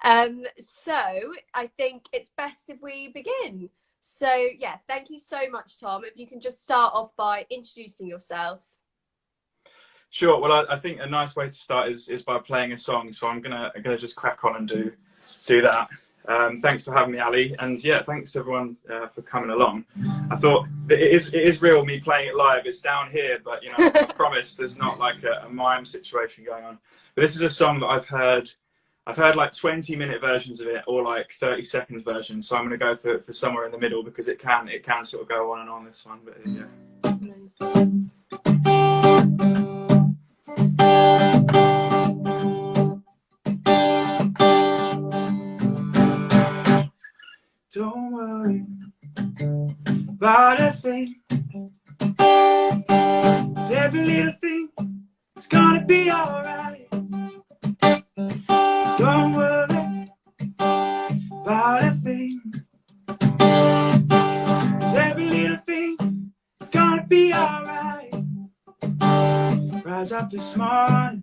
So I think it's best if we begin. So yeah, thank you so much, Tom. If you can just start off by introducing yourself. Sure. Well, I think a nice way to start is by playing a song. So I'm gonna just crack on and do that. Thanks for having me, Ali, and yeah, thanks to everyone for coming along. I thought that it is real, me playing it live. It's down here, but you know, I promise there's not like a mime situation going on. But this is a song that I've heard like 20-minute versions of it, or like 30-second versions. So I'm going to go for somewhere in the middle, because it can sort of go on and on, this one. But yeah. Don't worry about a thing, 'cause every little thing is gonna be alright. Don't worry about a thing, 'cause every little thing is gonna be alright. Rise up this morning,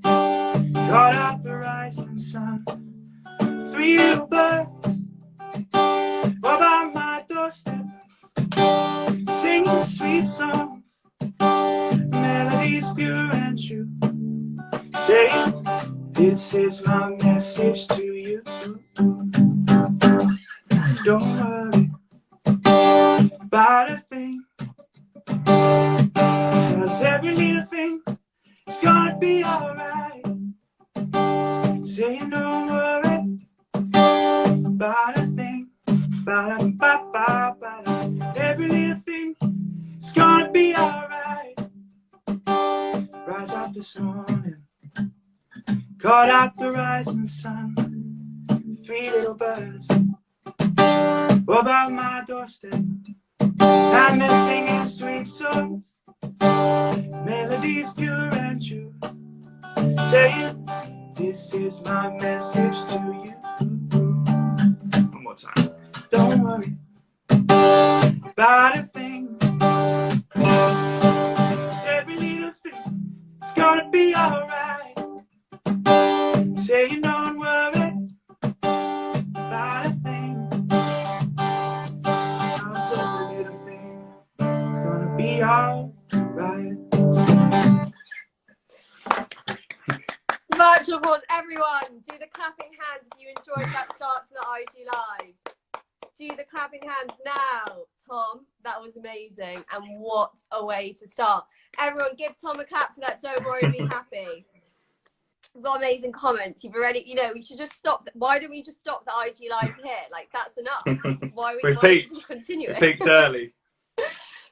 got out the rising sun. 3 little birds were by my doorstep, singing sweet songs, melodies pure and true, saying, this is my message to you. Don't worry about a thing, 'cause every little thing is gonna be alright. Saying don't worry about a thing, every little thing is gonna be alright. Rise up this morning, caught out the rising sun. 3 little birds were by my doorstep, and they're singing sweet songs, melodies pure and true, saying, this is my message to you. One more time. Don't worry about a thing, 'cause every little thing is gonna be alright. Saying don't worry about a thing, 'cause every little thing is gonna be alright. Virtual applause, everyone. Do the clapping hands if you enjoyed that start to the IG Live. Do the clapping hands now. Tom, that was amazing. And what a way to start. Everyone, give Tom a clap for that. Don't worry, be happy. We've got amazing comments. You've already, you know, we should just stop. Why don't we just stop the IG Live here? Like, that's enough. We've peaked. Continue it? We peaked early.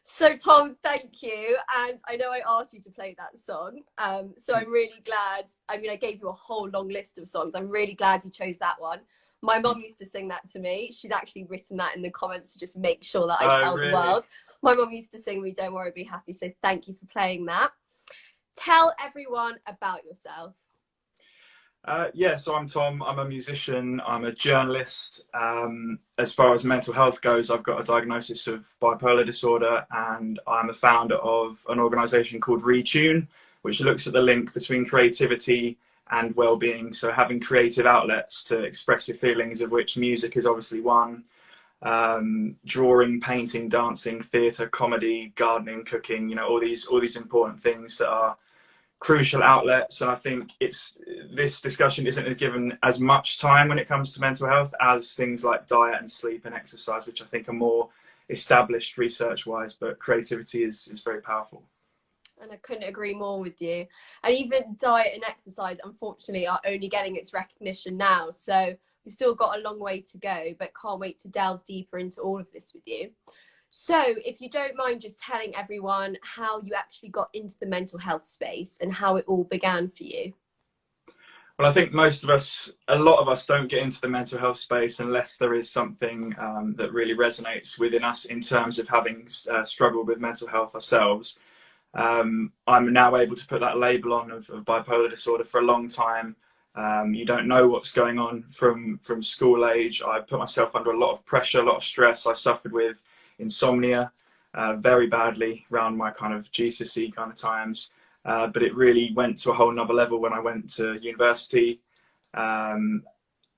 So Tom, thank you. And I know I asked you to play that song. So I'm really glad. I mean, I gave you a whole long list of songs. I'm really glad you chose that one. My mum used to sing that to me. She's actually written that in the comments to just make sure that I tell the world. My mum used to sing me Don't Worry, Be Happy. So thank you for playing that. Tell everyone about yourself. Yeah, so I'm Tom. I'm a musician. I'm a journalist. As far as mental health goes, I've got a diagnosis of bipolar disorder, and I'm the founder of an organisation called Retune, which looks at the link between creativity and well-being. So having creative outlets to express your feelings, of which music is obviously one. Drawing, painting, dancing, theatre, comedy, gardening, cooking. You know, all these important things that are crucial outlets. And I think this discussion isn't as given as much time when it comes to mental health as things like diet and sleep and exercise, which I think are more established research wise, but creativity is very powerful. And I couldn't agree more with you. And even diet and exercise, unfortunately, are only getting its recognition now. So we've still got a long way to go, but can't wait to delve deeper into all of this with you. So if you don't mind just telling everyone how you actually got into the mental health space and how it all began for you. Well, I think a lot of us don't get into the mental health space unless there is something that really resonates within us in terms of having struggled with mental health ourselves. I'm now able to put that label on of bipolar disorder. For a long time, you don't know what's going on from school age. I put myself under a lot of pressure, a lot of stress. I suffered with insomnia very badly around my kind of GCSE kind of times. But it really went to a whole nother level when I went to university.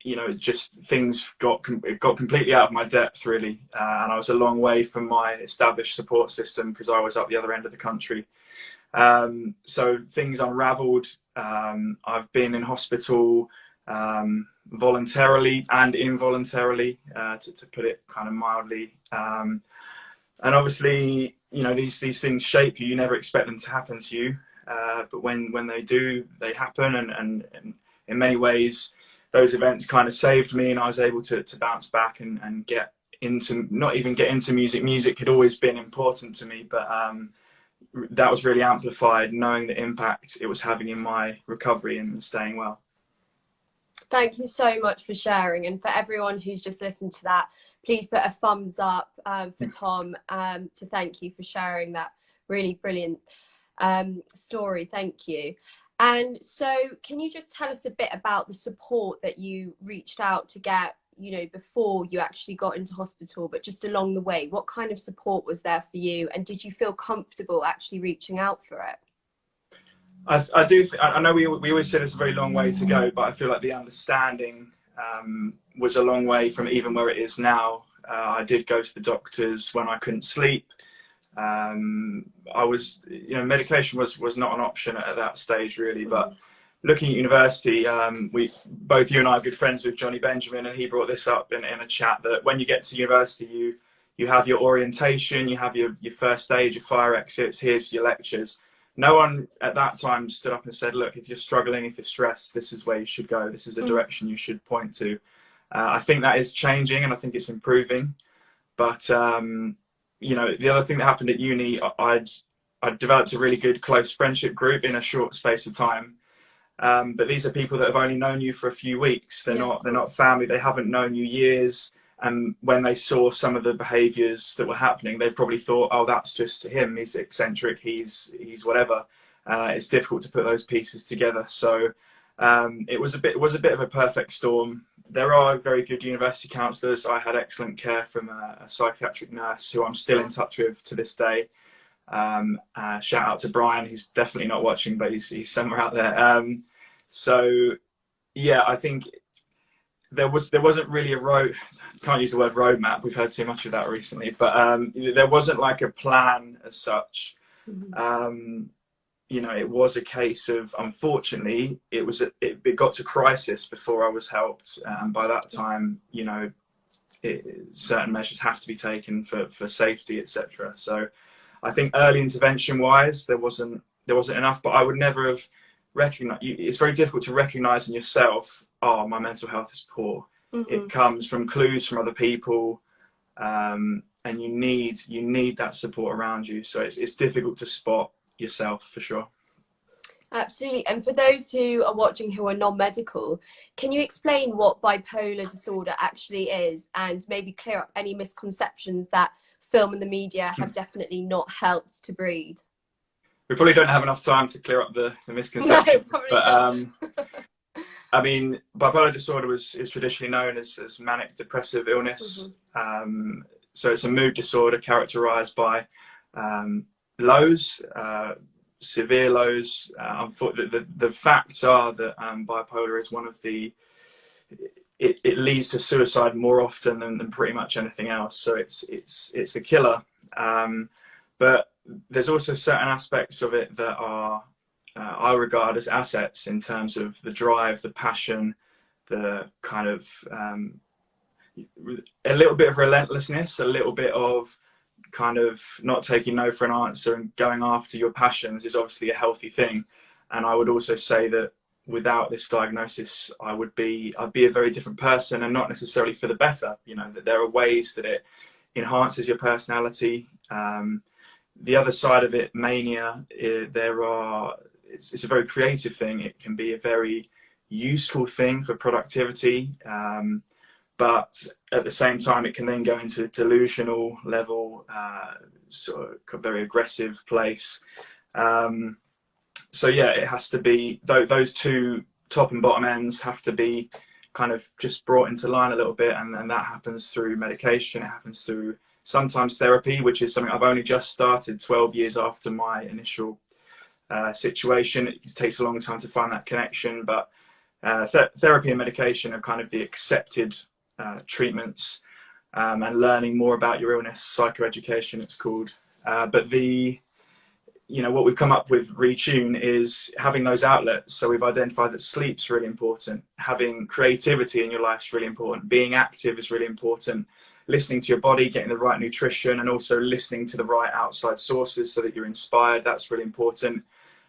you know, just things got completely out of my depth, really. And I was a long way from my established support system because I was up the other end of the country. So things unraveled. I've been in hospital voluntarily and involuntarily, to put it kind of mildly. And obviously, you know, these things shape you. You never expect them to happen to you. But when they do, they happen. And in many ways, those events kind of saved me, and I was able to bounce back and get into, not even get into music. Music had always been important to me, but that was really amplified, knowing the impact it was having in my recovery and staying well. Thank you so much for sharing. And for everyone who's just listened to that, please put a thumbs up for Tom, to thank you for sharing that really brilliant story. Thank you. And so can you just tell us a bit about the support that you reached out to get, you know, before you actually got into hospital, but just along the way? What kind of support was there for you, and did you feel comfortable actually reaching out for it? I do. I know we always say there's a very long way to go, but I feel like the understanding was a long way from even where it is now. I did go to the doctors when I couldn't sleep. I was, you know, medication was not an option at that stage, really. But looking at university, both you and I are good friends with Johnny Benjamin, and he brought this up in a chat that when you get to university, you have your orientation, you have your first stage, your fire exits, here's your lectures. No one at that time stood up and said, look, if you're struggling, if you're stressed, this is where you should go. This is the direction you should point to. I think that is changing, and I think it's improving. But, you know, the other thing that happened at uni, I'd developed a really good close friendship group in a short space of time. But these are people that have only known you for a few weeks. They're not family. They haven't known you years. And when they saw some of the behaviours that were happening, they probably thought, "Oh, that's just him. He's eccentric. He's whatever." It's difficult to put those pieces together. So it was a bit of a perfect storm. There are very good university counsellors. I had excellent care from a psychiatric nurse who I'm still in touch with to this day. Shout out to Brian. He's definitely not watching, but he's somewhere out there. So yeah, I think there wasn't really can't use the word roadmap. We've heard too much of that recently, but there wasn't like a plan as such. You know, it was a case of, unfortunately, it got to crisis before I was helped. And by that time, you know, certain measures have to be taken for safety, etc. So I think early intervention wise, there wasn't enough, but I would never have recognized. It's very difficult to recognize in yourself, oh, my mental health is poor. It comes from clues from other people, and you need that support around you. So it's difficult to spot yourself, for sure. Absolutely. And for those who are watching who are non-medical, can you explain what bipolar disorder actually is, and maybe clear up any misconceptions that film and the media have definitely not helped to breed? We probably don't have enough time to clear up the misconceptions, no, but I mean, bipolar disorder is traditionally known as manic depressive illness. So it's a mood disorder characterized by lows, severe lows. The facts are that bipolar is one of it leads to suicide more often than pretty much anything else. So it's a killer. But there's also certain aspects of it that are I regard as assets in terms of the drive, the passion, the kind of a little bit of relentlessness, a little bit of kind of not taking no for an answer and going after your passions is obviously a healthy thing. And I would also say that without this diagnosis, I'd be a very different person, and not necessarily for the better. You know, that there are ways that it enhances your personality. The other side of it, mania, it's a very creative thing. It can be a very useful thing for productivity, but at the same time, it can then go into a delusional level, sort of very aggressive place. So yeah, it has to be, those two top and bottom ends have to be kind of just brought into line a little bit, and that happens through medication. It happens through sometimes therapy, which is something I've only just started 12 years after my initial situation. It takes a long time to find that connection, but therapy and medication are kind of the accepted treatments, and learning more about your illness, psychoeducation it's called. But what we've come up with Retune is having those outlets. So we've identified that sleep's really important, having creativity in your life is really important, being active is really important, listening to your body, getting the right nutrition, and also listening to the right outside sources so that you're inspired. That's really important.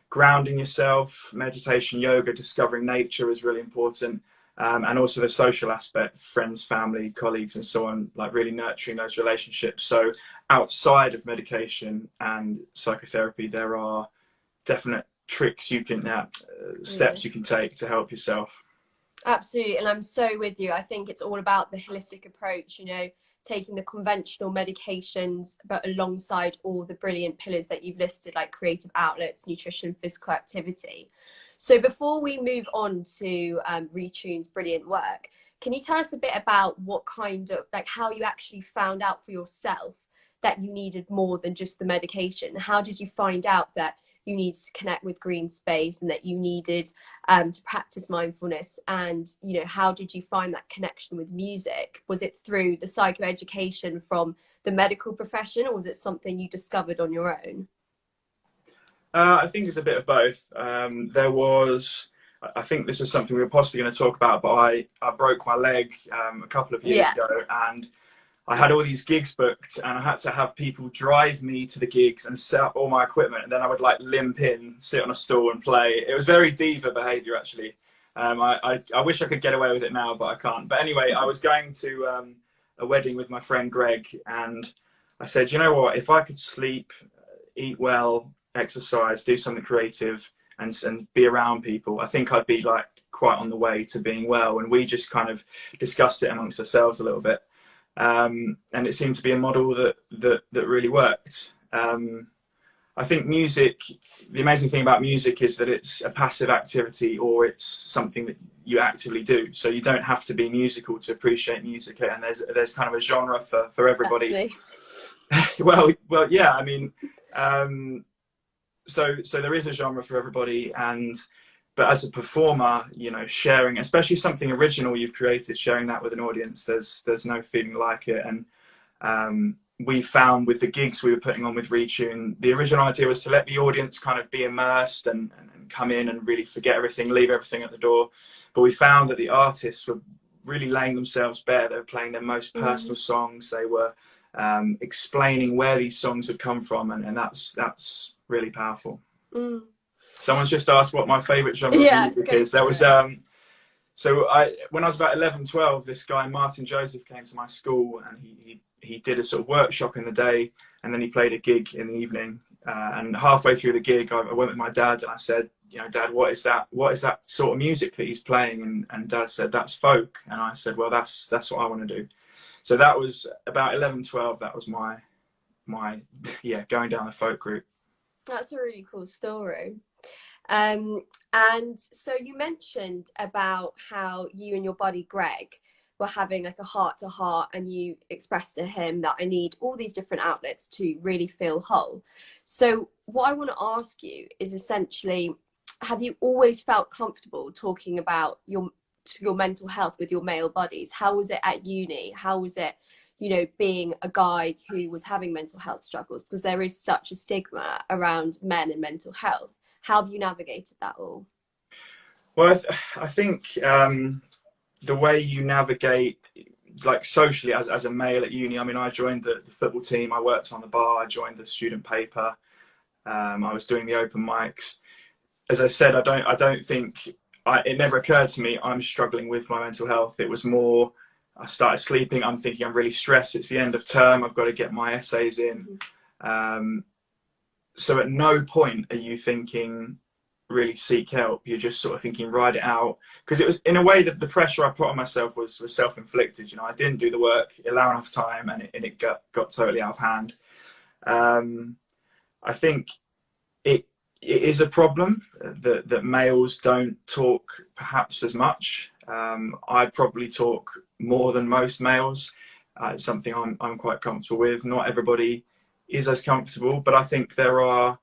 Grounding yourself, meditation, yoga, discovering nature is really important. And also the social aspect, friends, family, colleagues, and so on, like really nurturing those relationships. So outside of medication and psychotherapy, there are definite tricks you can, steps you can take to help yourself. Absolutely. And I'm so with you. I think it's all about the holistic approach, taking the conventional medications, but alongside all the brilliant pillars that you've listed, like creative outlets, nutrition, physical activity. So before we move on to Retune's brilliant work, can you tell us a bit about what kind of, like, how you actually found out for yourself that you needed more than just the medication? How did you find out that you needed to connect with green space and that you needed to practice mindfulness? And, how did you find that connection with music? Was it through the psychoeducation from the medical profession, or was it something you discovered on your own? I think it's a bit of both. I think this was something we were possibly going to talk about, but I broke my leg a couple of years ago, and I had all these gigs booked, and I had to have people drive me to the gigs and set up all my equipment, and then I would like limp in, sit on a stool and play. It was very diva behaviour, actually. I wish I could get away with it now, but I can't. But anyway, I was going to a wedding with my friend Greg, and I said, you know what, if I could sleep, eat well, exercise, do something creative, and be around people, I think I'd be like quite on the way to being well. And we just kind of discussed it amongst ourselves a little bit, and it seemed to be a model that really worked. I think music, the amazing thing about music is that it's a passive activity, or it's something that you actively do. So you don't have to be musical to appreciate music, and there's kind of a genre for everybody. well, yeah, I mean, so there is a genre for everybody, but as a performer, sharing, especially something original you've created, sharing that with an audience, there's no feeling like it. And we found with the gigs we were putting on with Retune, the original idea was to let the audience kind of be immersed and come in and really forget everything, leave everything at the door. But we found that the artists were really laying themselves bare. They were playing their most personal songs. They were explaining where these songs had come from, and that's really powerful. Someone's just asked what my favorite genre of music is. There was when I was about 11, 12, this guy Martin Joseph came to my school, and he did a sort of workshop in the day, and then he played a gig in the evening, and halfway through the gig I went with my dad, and I said, Dad, what is that sort of music that he's playing? And Dad said, that's folk. And I said, well, that's what I want to do. So that was about 11, 12. That was my going down the folk route. That's a really cool story. And so you mentioned about how you and your buddy Greg were having like a heart-to-heart, and you expressed to him that I need all these different outlets to really feel whole. So what I want to ask you is essentially, have you always felt comfortable talking about your mental health with your male buddies? How was it at uni? How was it, being a guy who was having mental health struggles? Because there is such a stigma around men and mental health. How have you navigated that all? Well, I think the way you navigate, like socially as a male at uni, I mean, I joined the football team, I worked on the bar, I joined the student paper, I was doing the open mics. As I said, I don't think it never occurred to me I'm struggling with my mental health. It was more, I started sleeping, I'm thinking I'm really stressed, it's the end of term, I've got to get my essays in. So at no point are you thinking really seek help. You're just sort of thinking ride it out, because it was, in a way, that the pressure I put on myself was self-inflicted. I didn't do the work, allow enough time, and it got totally out of hand. I think it is a problem that males don't talk perhaps as much. I probably talk more than most males. It's something I'm quite comfortable with. Not everybody is as comfortable, but I think the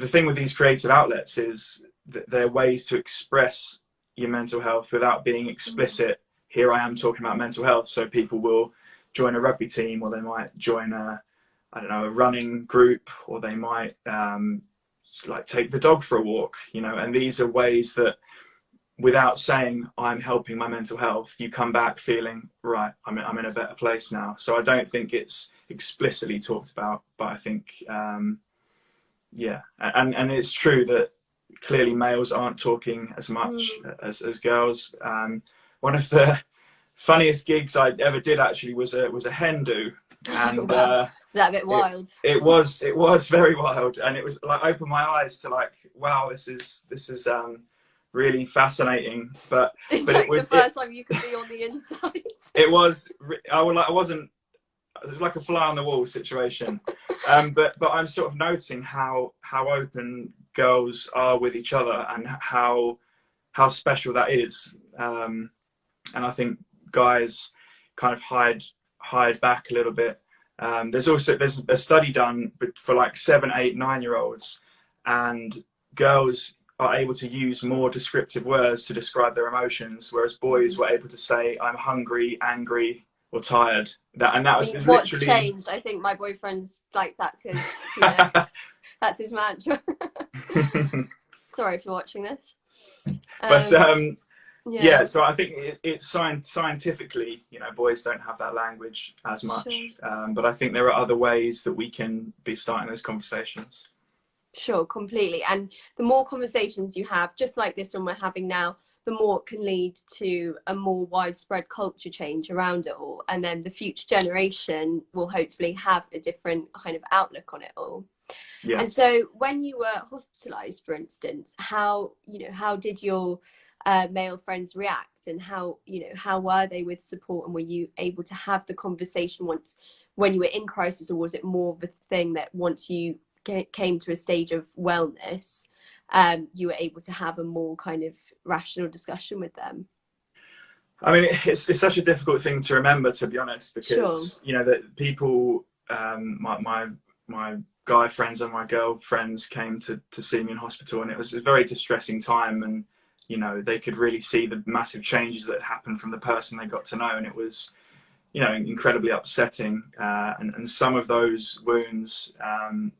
thing with these creative outlets is that they're ways to express your mental health without being explicit. Here I am talking about mental health. So people will join a rugby team, or they might join a, I don't know, a running group, or they might like take the dog for a walk, you know. And these are ways that, without saying I'm helping my mental health, you come back feeling, right, I'm in a better place now. So I don't think it's explicitly talked about, but I think, yeah. And it's true that clearly males aren't talking as much as girls. One of the funniest gigs I ever did actually was a hen do. And wow. Is that a bit wild? It was very wild, and it was like opened my eyes to like, wow, this is really fascinating. But like it was the first time you could be on the inside. It was like a fly on the wall situation. But I'm sort of noticing how open girls are with each other, and how special that is. And I think guys kind of hide back a little bit. There's a study done for like 7, 8, 9-year-olds, and girls are able to use more descriptive words to describe their emotions, whereas boys were able to say, I'm hungry, angry, or tired. That was what's literally changed. I think my boyfriend's like, that's his, you know, that's his mantra. Sorry if you're watching this. But yeah, so I think it's scientifically, you know, boys don't have that language as much. Sure. But I think there are other ways that we can be starting those conversations. Sure, completely. And the more conversations you have, just like this one we're having now, the more it can lead to a more widespread culture change around it all. And then the future generation will hopefully have a different kind of outlook on it all. Yeah. And so when you were hospitalized, for instance, how did your male friends react, and how were they with support, and were you able to have the conversation when you were in crisis, or was it more of a thing that once you came to a stage of wellness, you were able to have a more kind of rational discussion with them? I mean, it's such a difficult thing to remember, to be honest, because sure. You know, that people, my guy friends and my girl friends came to see me in hospital, and it was a very distressing time, and you know, they could really see the massive changes that happened from the person they got to know, and it was, you know, incredibly upsetting. And some of those wounds,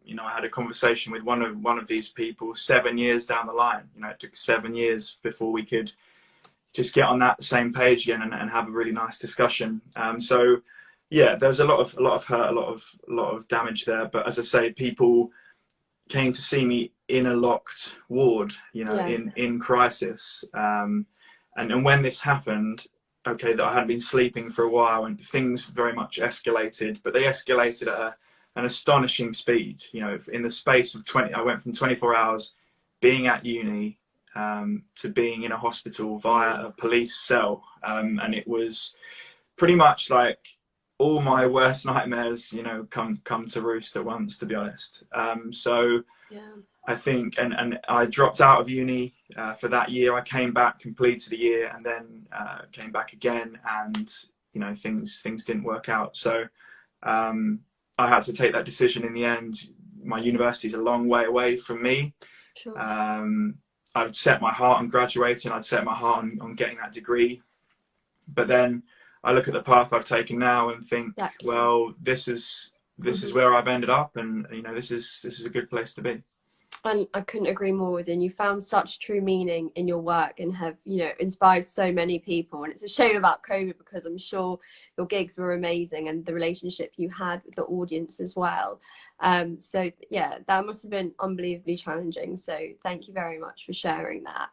you know, I had a conversation with one of these people 7 years down the line. You know, it took 7 years before we could just get on that same page again and have a really nice discussion. So yeah, there was a lot of hurt, a lot of damage there. But as I say, people came to see me in a locked ward, you know, yeah. in crisis. And when this happened, okay, that I had been sleeping for a while, and things very much escalated, but they escalated at an astonishing speed. You know, in the space of I went from 24 hours being at uni to being in a hospital via a police cell. And it was pretty much like all my worst nightmares, you know, come to roost at once, to be honest. So yeah. I think, and I dropped out of uni for that year. I came back, completed a year, and then came back again, and you know, things didn't work out. So I had to take that decision in the end. My university's a long way away from me. Sure. I'd set my heart on graduating. I'd set my heart on getting that degree, but then I look at the path I've taken now and think, exactly. Well, this is where I've ended up, and you know, this is a good place to be. And I couldn't agree more with you. And you found such true meaning in your work, and have, you know, inspired so many people. And it's a shame about COVID, because I'm sure your gigs were amazing, and the relationship you had with the audience as well. So yeah, that must have been unbelievably challenging. So thank you very much for sharing that.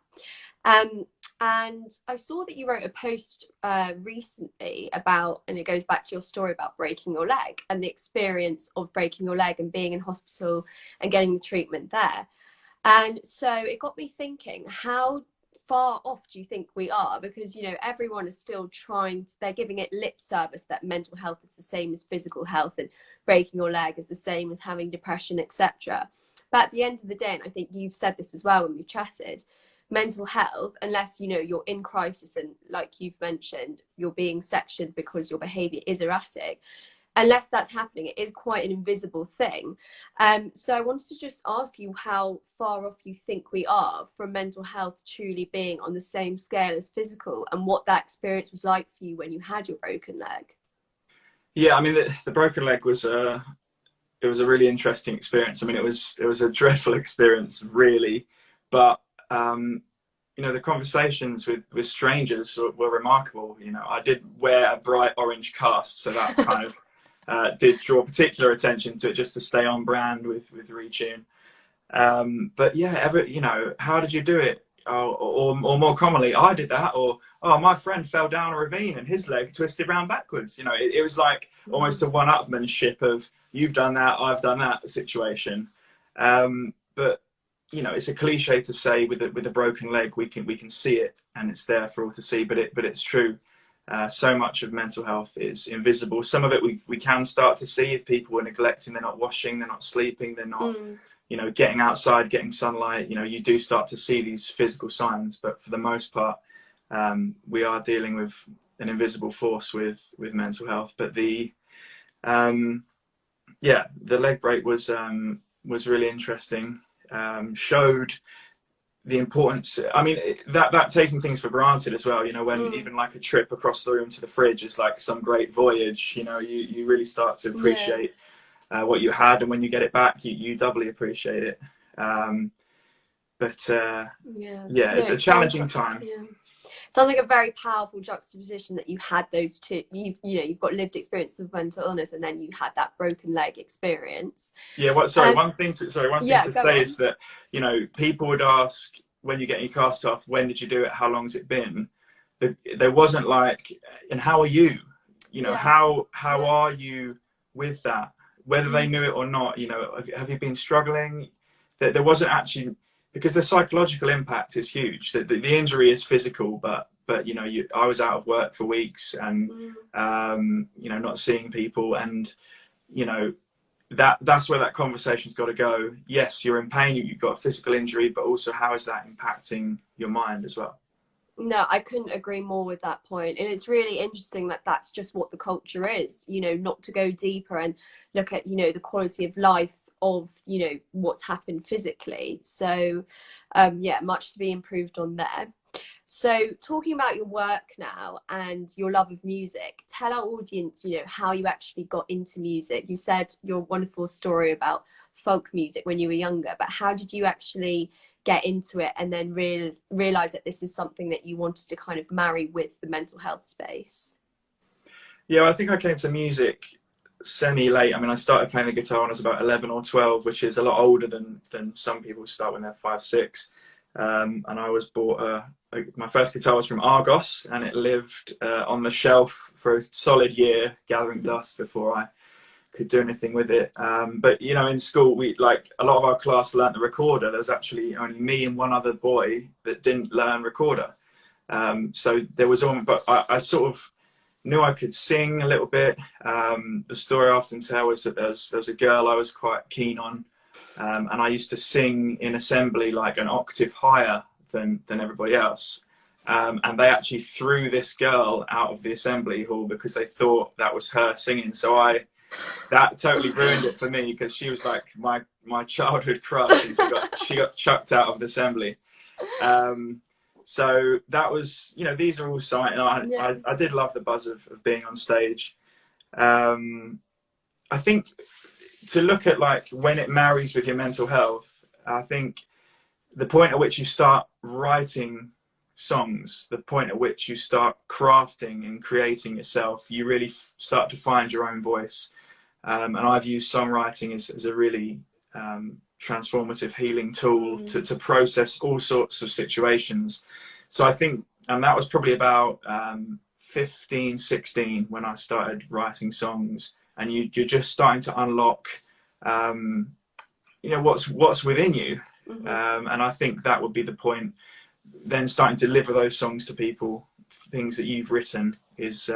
And I saw that you wrote a post recently about, and it goes back to your story about breaking your leg and the experience of breaking your leg and being in hospital and getting the treatment there. And so it got me thinking, how far off do you think we are? Because, you know, everyone is still they're giving it lip service that mental health is the same as physical health, and breaking your leg is the same as having depression, etc. But at the end of the day, and I think you've said this as well when we've chatted, mental health, unless, you know, you're in crisis and, like you've mentioned, you're being sectioned because your behavior is erratic, unless that's happening, it is quite an invisible thing. So I wanted to just ask you how far off you think we are from mental health truly being on the same scale as physical, and what that experience was like for you when you had your broken leg. Yeah, I mean, the broken leg was it was a really interesting experience. I mean, it was a dreadful experience, really, but you know, the conversations with strangers were remarkable. You know, I did wear a bright orange cast, so that kind of did draw particular attention to it, just to stay on brand with Retune. But yeah, you know, how did you do it? Or more commonly, I did that, or oh, my friend fell down a ravine and his leg twisted round backwards. You know, it was like almost a one-upmanship of you've done that, I've done that situation. But you know, it's a cliche to say with a broken leg we can see it and it's there for all to see, but it's true. So much of mental health is invisible. Some of it we can start to see if people are neglecting, they're not washing, they're not sleeping, they're not you know, getting outside, getting sunlight. You know, you do start to see these physical signs, but for the most part, we are dealing with an invisible force with mental health. But the leg break was really interesting. Showed the importance. I mean, that taking things for granted as well. You know, when even like a trip across the room to the fridge is like some great voyage. You know, you really start to appreciate what you had, and when you get it back, you doubly appreciate it. It's a challenging time. Sounds like a very powerful juxtaposition that you had those two. You've got lived experience of mental illness, and then you had that broken leg experience. Yeah. One thing to say is that, you know, people would ask when you get your cast off, when did you do it? How long's it been? There wasn't like, and how are you? You know, how are you with that? Whether they knew it or not, you know, have you been struggling? There wasn't actually, because the psychological impact is huge. The injury is physical, but you know, I was out of work for weeks, and you know, not seeing people, and you know, that's where that conversation's got to go. Yes, you're in pain, you've got a physical injury, but also how is that impacting your mind as well? No, I couldn't agree more with that point. And it's really interesting that that's just what the culture is, you know, not to go deeper and look at, you know, the quality of life of, you know, what's happened physically. So, much to be improved on there. So talking about your work now and your love of music, tell our audience, you know, how you actually got into music. You said your wonderful story about folk music when you were younger, but how did you actually get into it and then realize that this is something that you wanted to kind of marry with the mental health space? Yeah, I think I came to music semi-late. I mean, I started playing the guitar when I was about 11 or 12, which is a lot older than some people start when they're 5, 6. And I was bought my first guitar was from Argos, and it lived on the shelf for a solid year, gathering dust before I could do anything with it. But you know, in school, we, like, a lot of our class learnt the recorder. There was actually only me and one other boy that didn't learn recorder. So there was but I sort of knew I could sing a little bit. The story I often tell is that there was a girl I was quite keen on, and I used to sing in assembly like an octave higher than everybody else. And they actually threw this girl out of the assembly hall because they thought that was her singing. So that totally ruined it for me, because she was like my childhood crush, and she got chucked out of the assembly. So that was, you know, these are all signs. I did love the buzz of being on stage. I think to look at like when it marries with your mental health, I think the point at which you start writing songs, the point at which you start crafting and creating yourself, you really start to find your own voice. And I've used songwriting as a really transformative healing tool to process all sorts of situations. So I think, and that was probably about 15, 16 when I started writing songs, and you're just starting to unlock, you know, what's within you. And I think that would be the point. Then starting to deliver those songs to people, things that you've written, is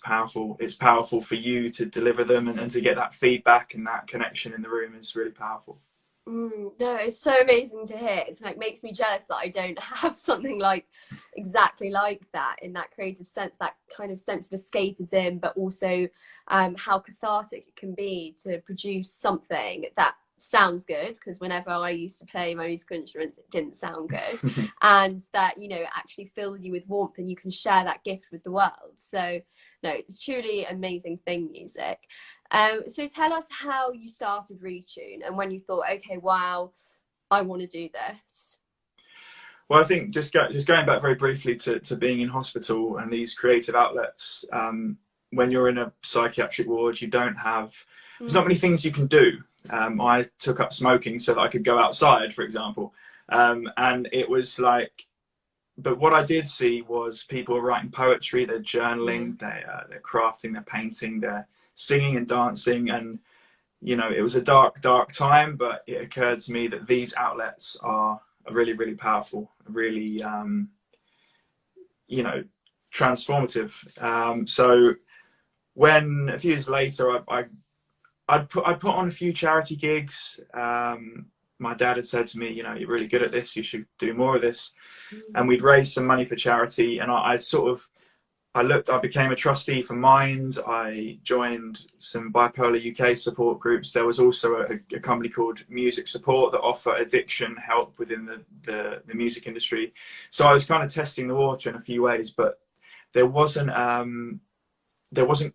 powerful. It's powerful for you to deliver them, and to get that feedback and that connection in the room is really powerful. No, it's so amazing to hear. It's like makes me jealous that I don't have something like exactly like that, in that creative sense, that kind of sense of escapism, but also how cathartic it can be to produce something that sounds good, because whenever I used to play my musical instruments it didn't sound good, and that, you know, it actually fills you with warmth and you can share that gift with the world. So no, it's truly amazing thing, music. So tell us how you started Retune and when you thought, okay, wow, I want to do this. Well, I think just going back very briefly to being in hospital and these creative outlets. When you're in a psychiatric ward, you don't have, there's not many things you can do. I took up smoking so that I could go outside, for example. And it was like, but what I did see was people were writing poetry, they're journaling, they're crafting, they're painting, they're singing and dancing. And, you know, it was a dark, dark time, but it occurred to me that these outlets are really, really powerful, really, you know, transformative. So when a few years later, I'd put on a few charity gigs. My dad had said to me, you know, you're really good at this, you should do more of this. And we'd raised some money for charity. And I became a trustee for Mind. I joined some Bipolar UK support groups. There was also a company called Music Support that offer addiction help within the music industry. So I was kind of testing the water in a few ways, but there wasn't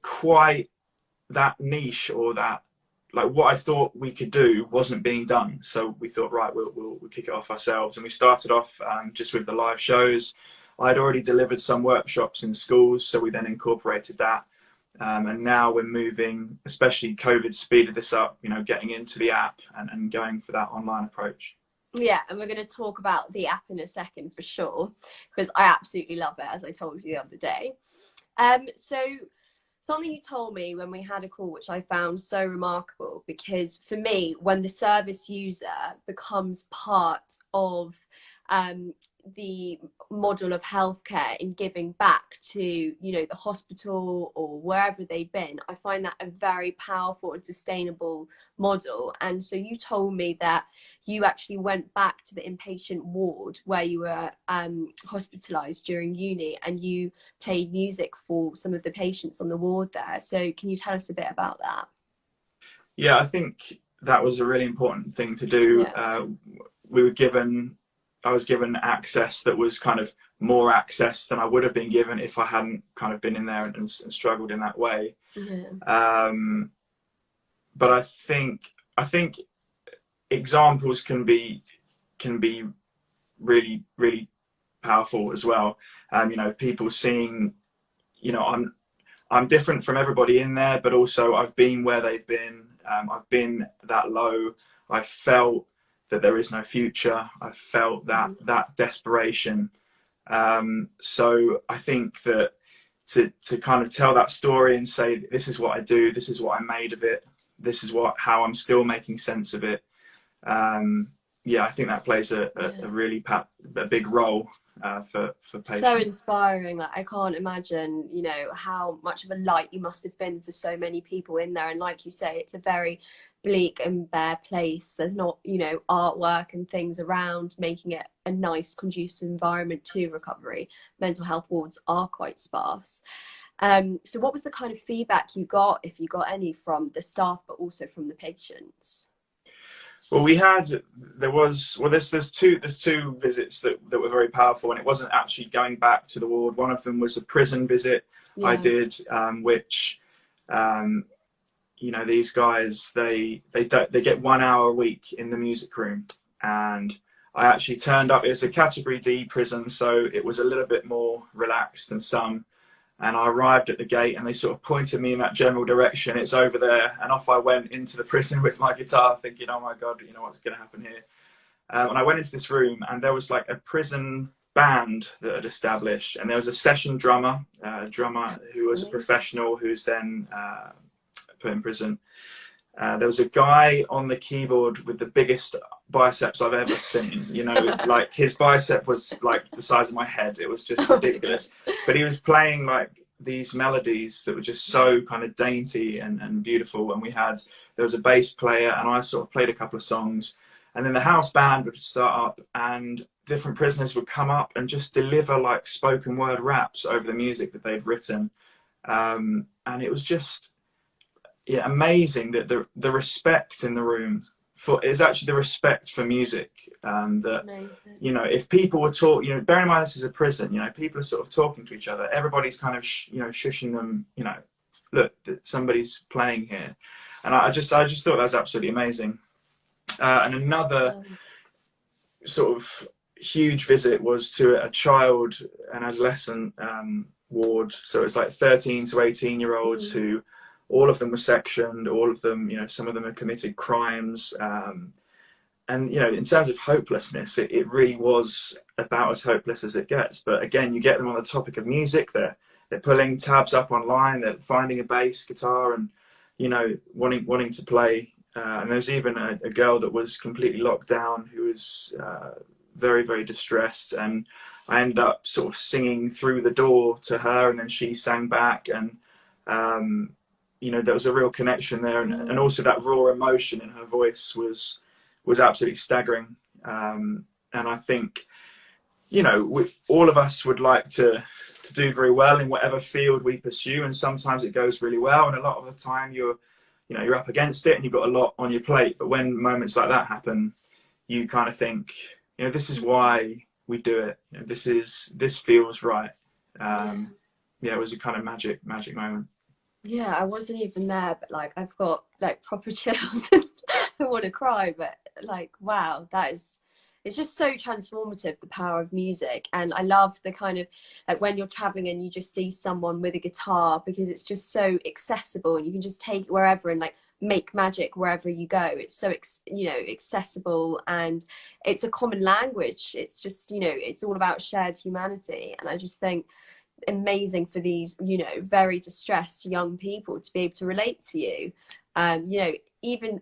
quite that niche, or that, like, what I thought we could do wasn't being done. So we thought, right, we'll kick it off ourselves. And we started off just with the live shows. I'd already delivered some workshops in schools, so we then incorporated that. And now we're moving, especially COVID speeded this up, you know, getting into the app and going for that online approach. Yeah, and we're going to talk about the app in a second for sure, because I absolutely love it, as I told you the other day. So something you told me when we had a call, which I found so remarkable, because for me, when the service user becomes part of the model of healthcare in giving back to, you know, the hospital or wherever they've been, I find that a very powerful and sustainable model. And so you told me that you actually went back to the inpatient ward where you were hospitalized during uni, and you played music for some of the patients on the ward there. So can you tell us a bit about that? Yeah, I think that was a really important thing to do. Yeah. I was given access that was kind of more access than I would have been given if I hadn't kind of been in there and struggled in that way. Yeah. But I think examples can be really, really powerful as well. You know, people seeing, you know, I'm different from everybody in there, but also I've been where they've been. I've been that low. I felt that there is no future. I felt that desperation. So I think that to kind of tell that story and say, this is what I do, this is what I made of it, this is how I'm still making sense of it. Yeah, I think that plays a really big role for patients. So inspiring. Like, I can't imagine, you know, how much of a light you must have been for so many people in there. And like you say, it's a very bleak and bare place. There's not, you know, artwork and things around, making it a nice, conducive environment to recovery. Mental health wards are quite sparse. So what was the kind of feedback you got, if you got any, from the staff, but also from the patients? Well, there's two visits that were very powerful, and it wasn't actually going back to the ward. One of them was a prison visit I did, which, you know, these guys, they get 1 hour a week in the music room, and I actually turned up. It's a category D prison, so it was a little bit more relaxed than some. And I arrived at the gate and they sort of pointed me in that general direction. It's over there. And off I went into the prison with my guitar thinking, oh my God, you know, what's going to happen here? And I went into this room and there was like a prison band that had established. And there was a session drummer who was a professional who's then put in prison. There was a guy on the keyboard with the biggest biceps I've ever seen. You know, like his bicep was like the size of my head. It was just ridiculous. But he was playing like these melodies that were just so kind of dainty and beautiful. And there was a bass player, and I sort of played a couple of songs. And then the house band would start up, and different prisoners would come up and just deliver like spoken word raps over the music that they'd written. And it was just, yeah, amazing that the respect in the room for is actually the respect for music. That Amazing. you know, if people were talking, you know, bearing in mind this is a prison, you know, people are sort of talking to each other. Everybody's kind of you know, shushing them. You know, look, somebody's playing here, and I just thought that was absolutely amazing. And another sort of huge visit was to a child and adolescent ward. So it's like 13 to 18-year-olds who, all of them were sectioned, all of them, you know, some of them had committed crimes. And, you know, in terms of hopelessness, it really was about as hopeless as it gets. But again, you get them on the topic of music. They're pulling tabs up online. They're finding a bass guitar and, you know, wanting to play. And there's even a girl that was completely locked down who was very, very distressed. And I ended up sort of singing through the door to her, and then she sang back. And, you know, there was a real connection there. And also that raw emotion in her voice was absolutely staggering. And I think, you know, all of us would like to do very well in whatever field we pursue. And sometimes it goes really well. And a lot of the time you're up against it and you've got a lot on your plate. But when moments like that happen, you kind of think, you know, this is why we do it. You know, this feels right. Yeah, it was a kind of magic moment. Yeah, I wasn't even there, but like I've got like proper chills and I want to cry, but like, wow, it's just so transformative, the power of music. And I love the kind of like when you're traveling and you just see someone with a guitar, because it's just so accessible and you can just take it wherever and like make magic wherever you go. It's so you know, accessible, and it's a common language. It's just, you know, it's all about shared humanity. And I just think amazing for these, you know, very distressed young people to be able to relate to you. You know, even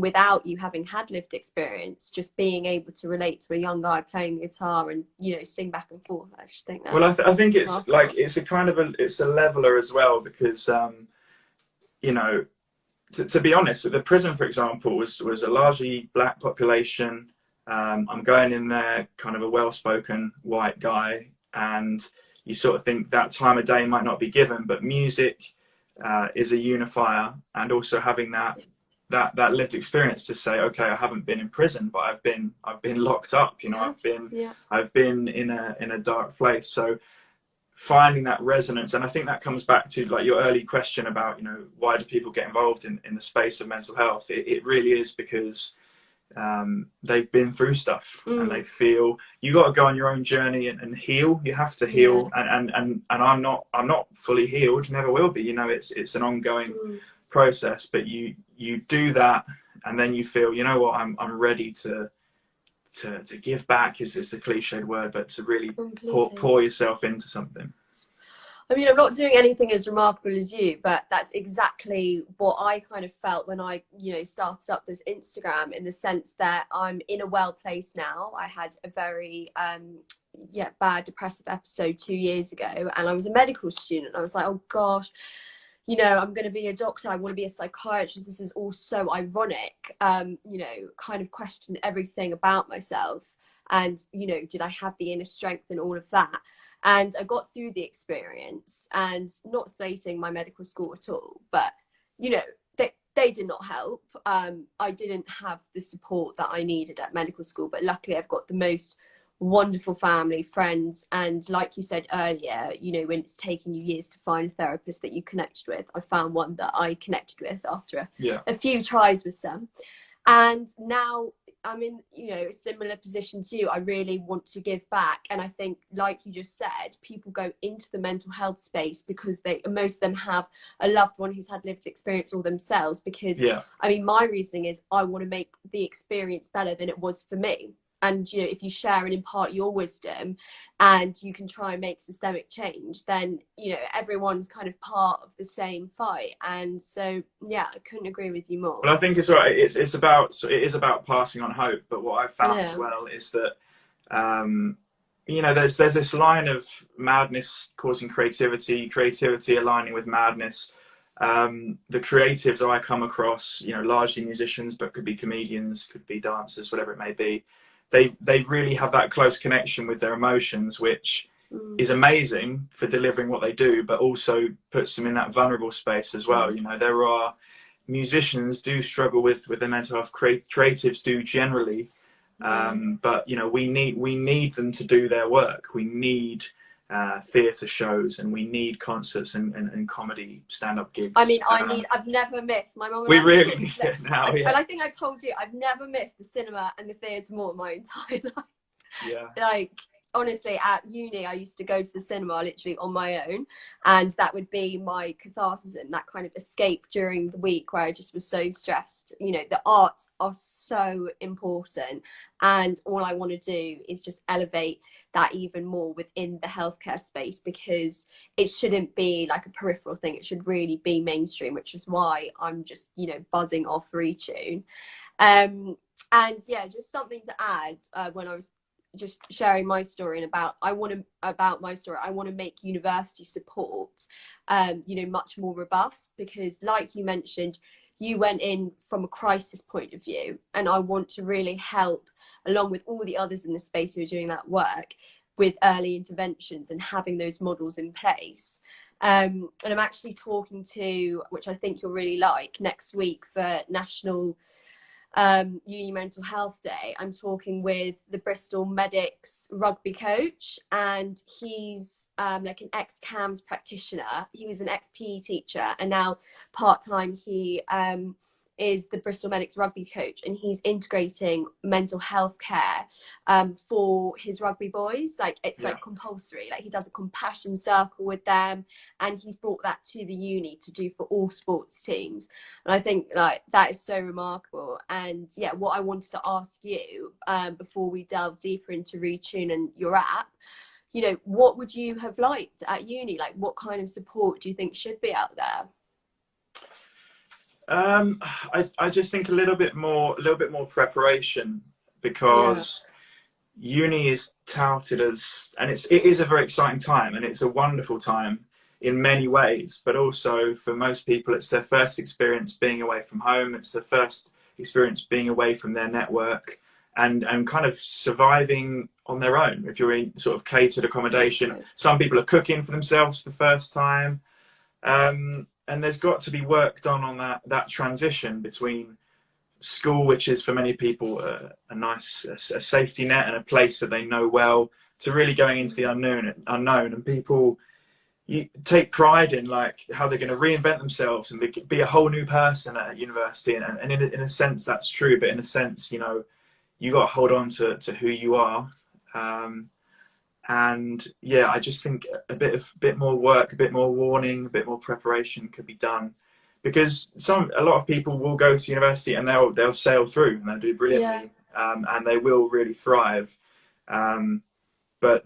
without you having had lived experience, just being able to relate to a young guy playing the guitar and, you know, sing back and forth. I just think that. Well, I think it's like it's a kind of it's a leveler as well, because you know, to be honest, the prison, for example, was a largely black population. I'm going in there, kind of a well-spoken white guy, and you sort of think that time of day might not be given, but music is a unifier, and also having that lived experience to say, okay, I haven't been in prison, but I've been locked up. You know, I've been in a dark place. So finding that resonance, and I think that comes back to like your early question about, you know, why do people get involved in the space of mental health? It really is because they've been through stuff and they feel you got to go on your own journey and heal. You have to heal, and I'm not fully healed, never will be. You know, it's an ongoing process, but you do that, and then you feel, you know what, I'm ready to give back is the cliched word, but to really pour yourself into something. I mean, I'm not doing anything as remarkable as you, but that's exactly what I kind of felt when I, you know, started up this Instagram, in the sense that I'm in a well place now. I had a very, bad depressive episode 2 years ago, and I was a medical student. I was like, oh gosh, you know, I'm going to be a doctor. I want to be a psychiatrist. This is all so ironic. You know, kind of questioned everything about myself. And, you know, did I have the inner strength and all of that? And I got through the experience, and not slating my medical school at all, but, you know, they did not help. I didn't have the support that I needed at medical school, but luckily I've got the most wonderful family, friends, and like you said earlier, you know, when it's taken you years to find a therapist that you connected with, I found one that I connected with after a few tries with some. And now I'm in, you know, a similar position to you. I really want to give back. And I think, like you just said, people go into the mental health space because most of them have a loved one who's had lived experience, or themselves, because I mean, my reasoning is I want to make the experience better than it was for me. And, you know, if you share and impart your wisdom and you can try and make systemic change, then, you know, everyone's kind of part of the same fight. And so, yeah, I couldn't agree with you more. Well, I think it's right. It is about passing on hope. But what I've found as well is that, you know, there's this line of madness causing creativity, creativity aligning with madness. The creatives I come across, you know, largely musicians, but could be comedians, could be dancers, whatever it may be. They really have that close connection with their emotions, which is amazing for delivering what they do, but also puts them in that vulnerable space as well. You know, there are musicians do struggle with their mental health. Creatives do generally, but you know, we need them to do their work. We need theatre shows, and we need concerts and comedy stand-up gigs. I mean, I've never missed. My mum. We really need it now. And I think I've told you, I've never missed the cinema and the theatre more in my entire life. Yeah. Like, honestly, at uni, I used to go to the cinema literally on my own, and that would be my catharsis and that kind of escape during the week where I just was so stressed. You know, the arts are so important, and all I want to do is just elevate that even more within the healthcare space, because it shouldn't be like a peripheral thing. It should really be mainstream, which is why I'm just, you know, buzzing off Retune. And yeah, just something to add, when I was just sharing my story, and I want to make university support, you know, much more robust, because like you mentioned, you went in from a crisis point of view, and I want to really help, along with all the others in the space who are doing that work, with early interventions and having those models in place. And I'm actually talking to, which I think you'll really like, next week for National Uni Mental Health Day, I'm talking with the Bristol Medics rugby coach, and he's like an ex-CAMS practitioner. He was an ex-PE teacher, and now part-time he is the Bristol Medics rugby coach, and he's integrating mental health care for his rugby boys. Like, it's like compulsory. Like, he does a compassion circle with them, and he's brought that to the uni to do for all sports teams. And I think like that is so remarkable. And yeah, what I wanted to ask you before we delve deeper into Retune and your app, you know, what would you have liked at uni? Like, what kind of support do you think should be out there? I just think a little bit more preparation, because uni is touted as, and it is a very exciting time, and it's a wonderful time in many ways, but also for most people it's their first experience being away from home. It's their first experience being away from their network, and kind of surviving on their own. If you're in sort of catered accommodation, some people are cooking for themselves for the first time. And there's got to be work done on that transition between school, which is for many people a nice safety net and a place that they know well, to really going into the unknown. And people, you take pride in like how they're going to reinvent themselves and be a whole new person at university. And in a sense that's true, but in a sense, you know, you got to hold on to who you are. And yeah, I just think a bit more work, a bit more warning, a bit more preparation could be done, because a lot of people will go to university and they'll sail through and they'll do brilliantly, and they will really thrive. But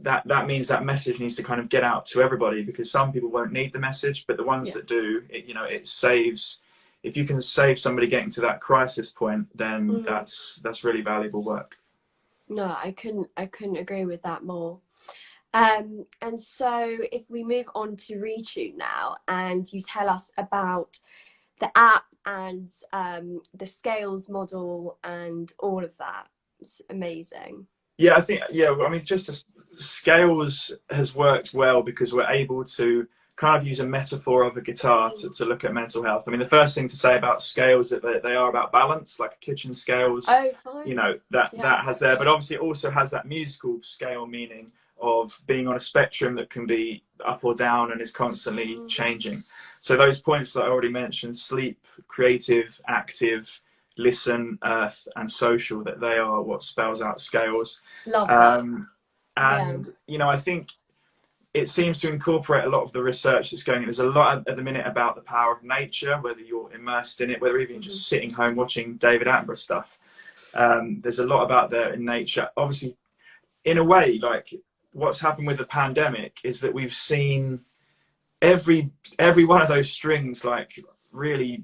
that means that message needs to kind of get out to everybody, because some people won't need the message, but the ones that do, you know, it saves. If you can save somebody getting to that crisis point, then that's really valuable work. No, I couldn't agree with that more. And so if we move on to Retune now, and you tell us about the app and the scales model and all of that, it's amazing. Yeah, I think, I mean, just scales has worked well because we're able to kind of use a metaphor of a guitar to look at mental health. I mean, the first thing to say about scales is that they are about balance, like kitchen scales. Oh, fine. You know, that has there, but obviously it also has that musical scale meaning of being on a spectrum that can be up or down and is constantly changing. So those points that I already mentioned, sleep, creative, active, listen, earth, and social, that they are what spells out scales. Love that. And you know, I think it seems to incorporate a lot of the research that's going on. There's a lot at the minute about the power of nature, whether you're immersed in it, whether even just sitting home watching David Attenborough stuff. There's a lot about there in nature. Obviously, in a way, like what's happened with the pandemic is that we've seen every one of those strings like really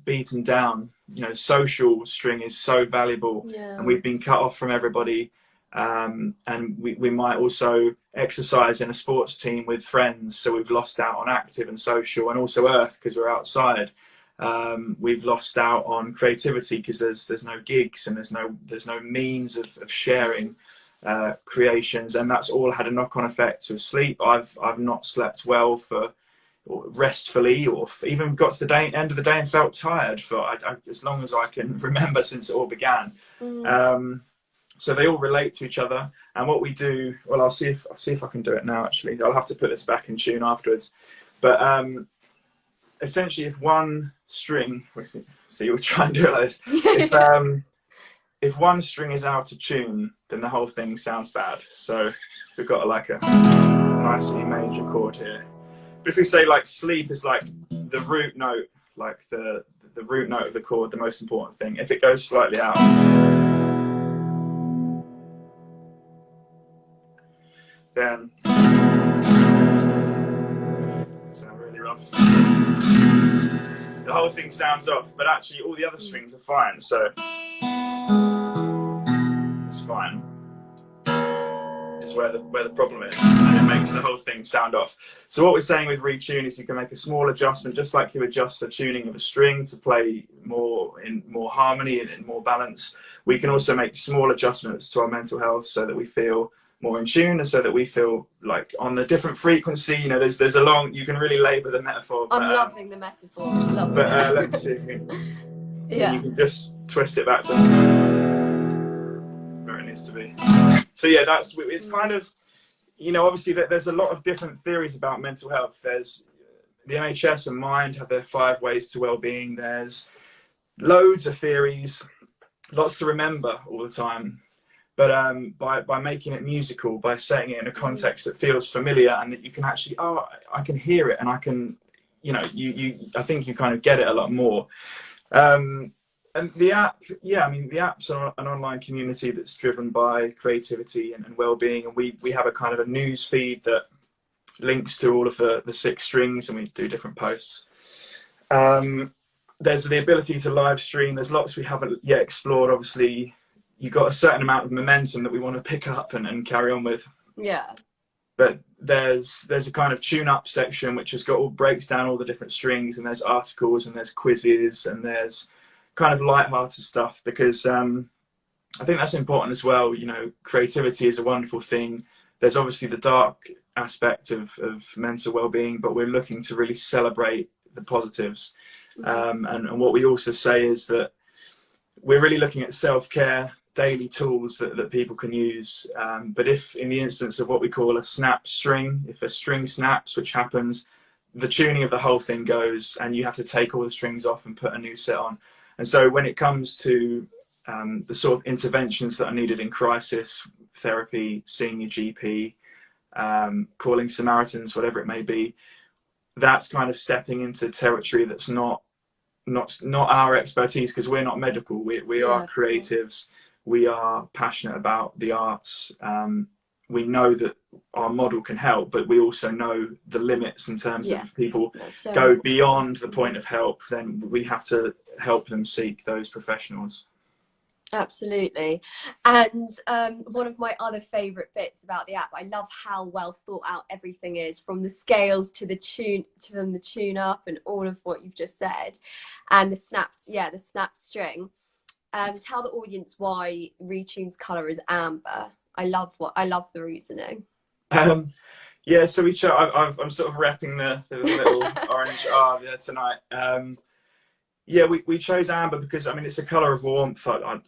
beaten down. You know, social string is so valuable, and we've been cut off from everybody. And we might also exercise in a sports team with friends, so we've lost out on active and social, and also earth because we're outside. We've lost out on creativity because there's no gigs and there's no means of sharing creations, and that's all had a knock-on effect to sleep. I've not slept well or restfully, or even got to the end of the day and felt tired for as long as I can remember since it all began. So they all relate to each other. And what we do, well, I'll see if I can do it now. Actually, I'll have to put this back in tune afterwards. But essentially, if one string, we'll try and do it like this. If one string is out of tune, then the whole thing sounds bad. So we've got like a nice E major chord here. But if we say like sleep is like the root note, like the root note of the chord, the most important thing. If it goes slightly out, then sound really rough. The whole thing sounds off, but actually all the other strings are fine, so it's fine. Is where the problem is, and it makes the whole thing sound off. So what we're saying with Retune is you can make a small adjustment, just like you adjust the tuning of a string to play more harmony and in more balance. We can also make small adjustments to our mental health so that we feel more in tune, and so that we feel like on the different frequency. You know, there's a long, you can really labour the metaphor. I'm loving the metaphor. Loving it. Let's see if we yeah. You can just twist it back to where it needs to be. So yeah, it's kind of, you know, obviously there's a lot of different theories about mental health. There's the NHS and Mind have their 5 ways to well-being. There's loads of theories, lots to remember all the time. But by making it musical, by setting it in a context that feels familiar and that you can actually, I can hear it, and I can, you know, I think you kind of get it a lot more. And the app, yeah, I mean, the app's an online community that's driven by creativity and well-being, and we have a kind of a news feed that links to all of the 6 strings, and we do different posts. There's the ability to live stream. There's lots we haven't yet explored. Obviously, you've got a certain amount of momentum that we want to pick up and carry on with. Yeah. But there's a kind of tune-up section which breaks down all the different strings, and there's articles and there's quizzes and there's kind of light-hearted stuff, because I think that's important as well. You know, creativity is a wonderful thing. There's obviously the dark aspect of mental well-being, but we're looking to really celebrate the positives. And what we also say is that we're really looking at self-care, daily tools that people can use. But if in the instance of what we call a snap string, if a string snaps, which happens, the tuning of the whole thing goes, and you have to take all the strings off and put a new set on. And so when it comes to the sort of interventions that are needed in crisis, therapy, seeing your GP, calling Samaritans, whatever it may be, that's kind of stepping into territory that's not our expertise, because we're not medical. We are creatives. We are passionate about the arts. We know that our model can help, but we also know the limits in terms of if people go beyond the point of help, then we have to help them seek those professionals. Absolutely. And one of my other favourite bits about the app, I love how well thought out everything is, from the scales to the tune up and all of what you've just said, and the snapped string. Tell the audience why Retune's colour is amber. I love the reasoning. Yeah, so I'm sort of repping the little orange R there tonight. Yeah, we chose amber because, I mean, it's a colour of warmth. I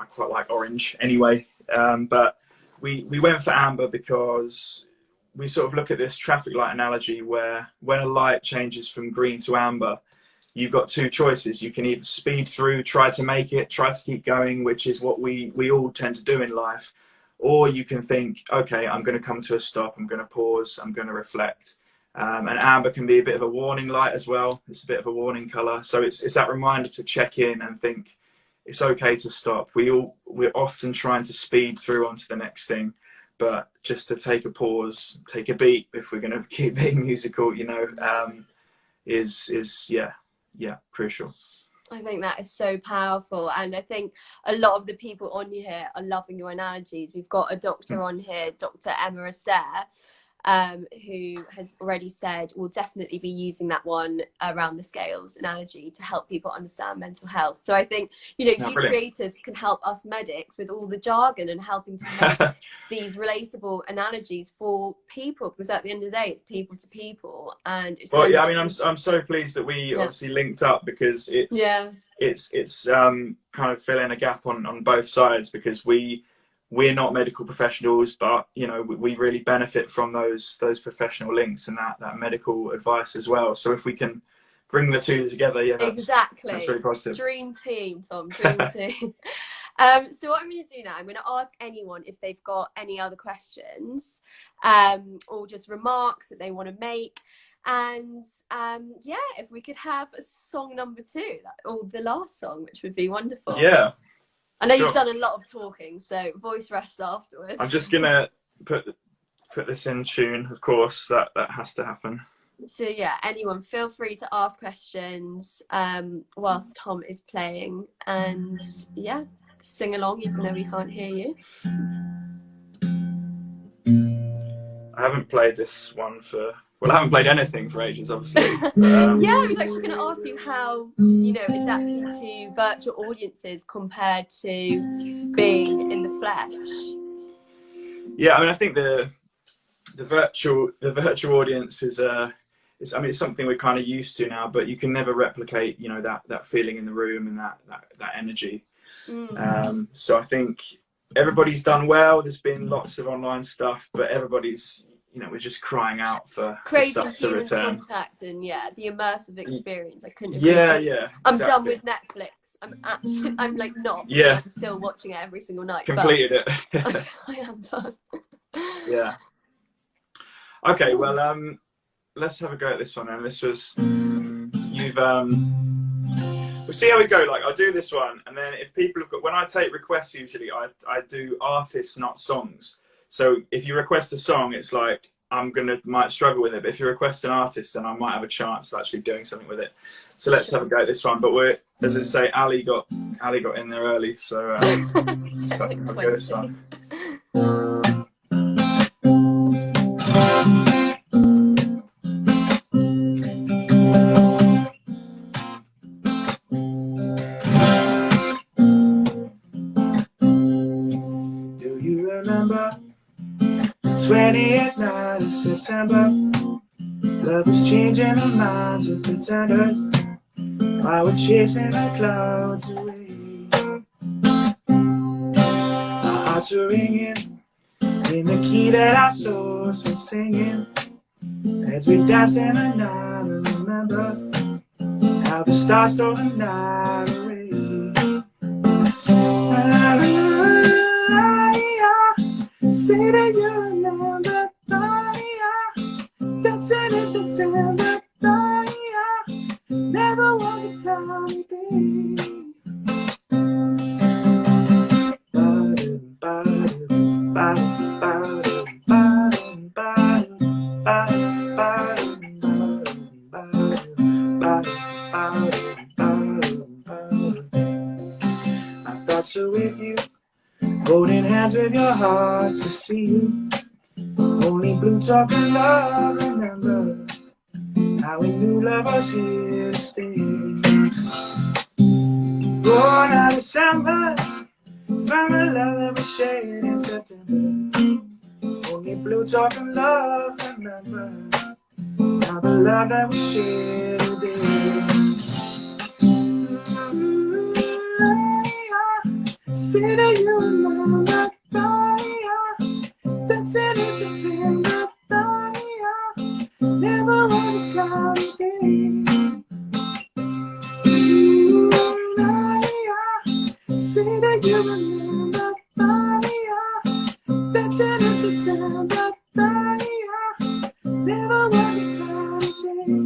quite like orange anyway, but we went for amber because we sort of look at this traffic light analogy where when a light changes from green to amber, you've got 2 choices. You can either speed through, try to make it, try to keep going, which is what we all tend to do in life, or you can think, okay, I'm going to come to a stop, I'm going to pause, I'm going to reflect. And amber can be a bit of a warning light as well. It's a bit of a warning colour. So it's that reminder to check in and think it's okay to stop. We're often trying to speed through onto the next thing, but just to take a pause, take a beat, if we're going to keep being musical, you know, is crucial. I think that is so powerful, and I think a lot of the people on here are loving your analogies. We've got a doctor on here, Dr. Emma Astaire, who has already said we'll definitely be using that one around the scales analogy to help people understand mental health. So I think, you know, you creatives can help us medics with all the jargon and helping to make these relatable analogies for people, because at the end of the day, it's people to people. And it's well, yeah, I mean, I'm so pleased that we obviously linked up, because it's kind of filling a gap on both sides, because we're not medical professionals, but you know, we really benefit from those professional links and that medical advice as well. So if we can bring the two together, that's really positive. Dream team, Tom. Dream team. So what I'm going to do now, I'm going to ask anyone if they've got any other questions, or just remarks that they want to make. And if we could have a song number 2, or the last song, which would be wonderful. Yeah. I know you've done a lot of talking, so voice rest afterwards. I'm just gonna put this in tune, of course. That has to happen. So yeah, anyone feel free to ask questions whilst Tom is playing, and sing along even though we can't hear you. I haven't played this one I haven't played anything for ages, obviously. I was actually going to ask you how, you know, adapting to virtual audiences compared to being in the flesh. Yeah, I mean, I think the virtual audience is it's something we're kind of used to now, but you can never replicate, you know, that feeling in the room and that energy. So I think everybody's done well. There's been lots of online stuff, but everybody's, you know, we're just crying out for stuff to return. Contact and the immersive experience. I couldn't agree. I'm done with Netflix. I'm like not. I'm still watching it every single night. Completed it. I am done. Yeah. Okay, well, let's have a go at this one. And this was we'll see how we go. Like, I'll do this one, and then if people have got, when I take requests, usually I do artists, not songs. So if you request a song, it's like might struggle with it. But if you request an artist, then I might have a chance of actually doing something with it. So let's have a go at this one. But as I say, Ally got in there early, so let's have a go at this one. Do you remember 20th night of September? Love is changing the minds of pretenders while we're chasing the clouds away. Our hearts are ringing in the key that our souls were singing as we danced in the night. And remember how the stars stole the night away. Say that you remember, dancing in September, never was a cloudy day. My thoughts are with you, holding hands with your heart to see you. Only blue talking love, remember how we knew love was here to stay. Born out of December, found the love that we shared in September. Only blue talking love, remember how the love that we shared today. Say that you remember, dancing in September, never was a cloudy day. Say that you remember, dancing in September, never was a cloudy day.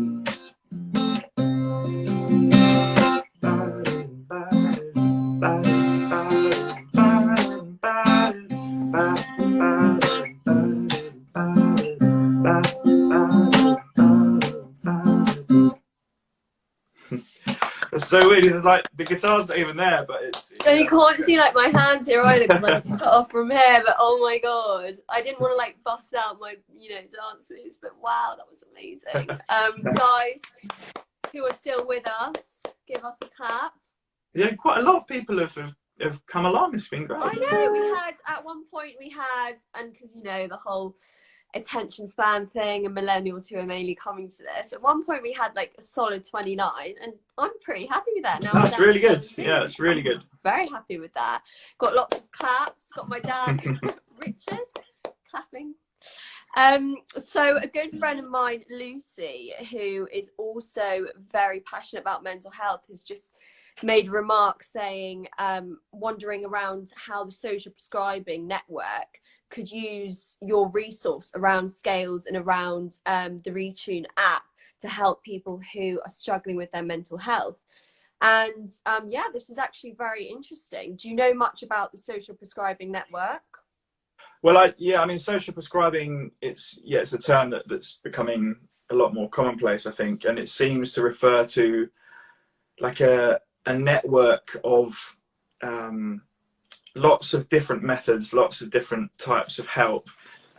It's so weird. It's like the guitar's not even there, but it's. And you can't see like my hands here either because I'm cut off from here. But oh my god, I didn't want to like bust out my dance moves. But wow, that was amazing. Guys who are still with us, give us a clap. Yeah, quite a lot of people have come along. It's been great. I know. We had at one point and because the whole attention span thing and millennials who are mainly coming to this, at one point we had like a solid 29, and I'm pretty happy with that now. That's really good. Yeah, it's really good. Very happy with that. Got lots of claps. Got my dad Richard clapping. So a good friend of mine, Lucy, who is also very passionate about mental health, has just made remarks saying, wondering around how the social prescribing network could use your resource around scales and around the Retune app to help people who are struggling with their mental health. And yeah, this is actually very interesting. Do you know much about the social prescribing network? Well, I mean, social prescribing, it's a term that's becoming a lot more commonplace, I think, and it seems to refer to like a network of lots of different methods, lots of different types of help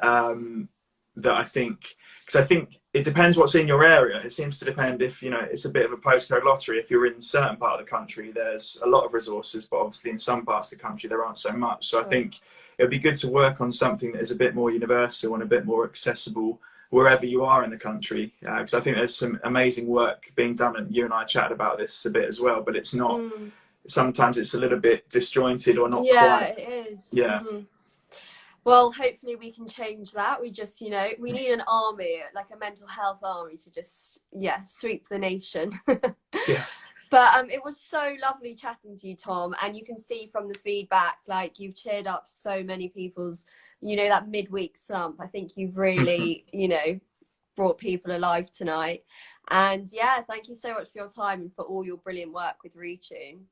that I think, because I think it depends what's in your area. It seems to depend if, it's a bit of a postcode lottery. If you're in a certain part of the country, there's a lot of resources, but obviously in some parts of the country, there aren't so much. So I think it would be good to work on something that is a bit more universal and a bit more accessible wherever you are in the country. Because I think there's some amazing work being done, and you and I chatted about this a bit as well, but it's not, sometimes it's a little bit disjointed or not quite. Yeah, it is. Yeah. Mm-hmm. Well, hopefully we can change that. We just, we need an army, like a mental health army to just, sweep the nation. Yeah. But it was so lovely chatting to you, Tom. And you can see from the feedback, like you've cheered up so many people's, that midweek slump. I think you've really, brought people alive tonight. And yeah, thank you so much for your time and for all your brilliant work with Retune.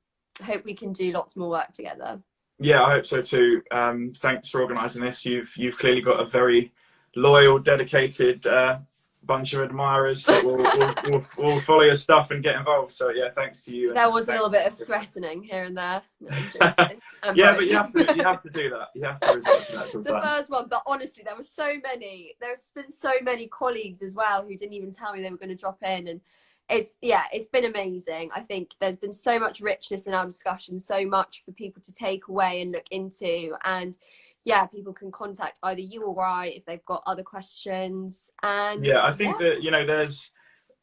I hope we can do lots more work together. Yeah, I hope so too. Thanks for organising this. You've clearly got a very loyal, dedicated bunch of admirers that will follow your stuff and get involved. So yeah, thanks to you. There was a little bit of threatening here and there. No, I'm yeah, but you have to do that. You have to resort to that sometimes. The first one, but honestly, there's been so many colleagues as well who didn't even tell me they were going to drop in, and it's been amazing. I think there's been so much richness in our discussion, so much for people to take away and look into, and yeah, people can contact either you or I if they've got other questions. And yeah, I think that there's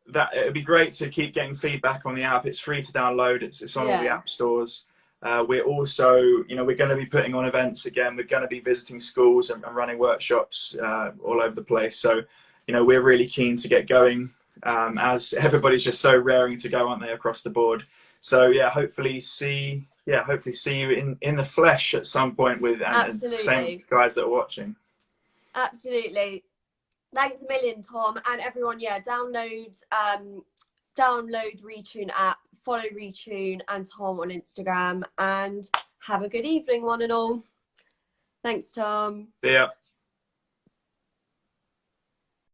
that. It'd be great to keep getting feedback on the app. It's free to download. It's on all the app stores. We're also, we're going to be putting on events again. We're going to be visiting schools and running workshops all over the place. So, we're really keen to get going. As everybody's just so raring to go, aren't they, across the board? So yeah, hopefully see you in the flesh at some point with and the same guys that are watching. Absolutely. Thanks a million, Tom, and everyone. Yeah, download Retune app, follow Retune and Tom on Instagram, and have a good evening, one and all. Thanks, Tom. See ya.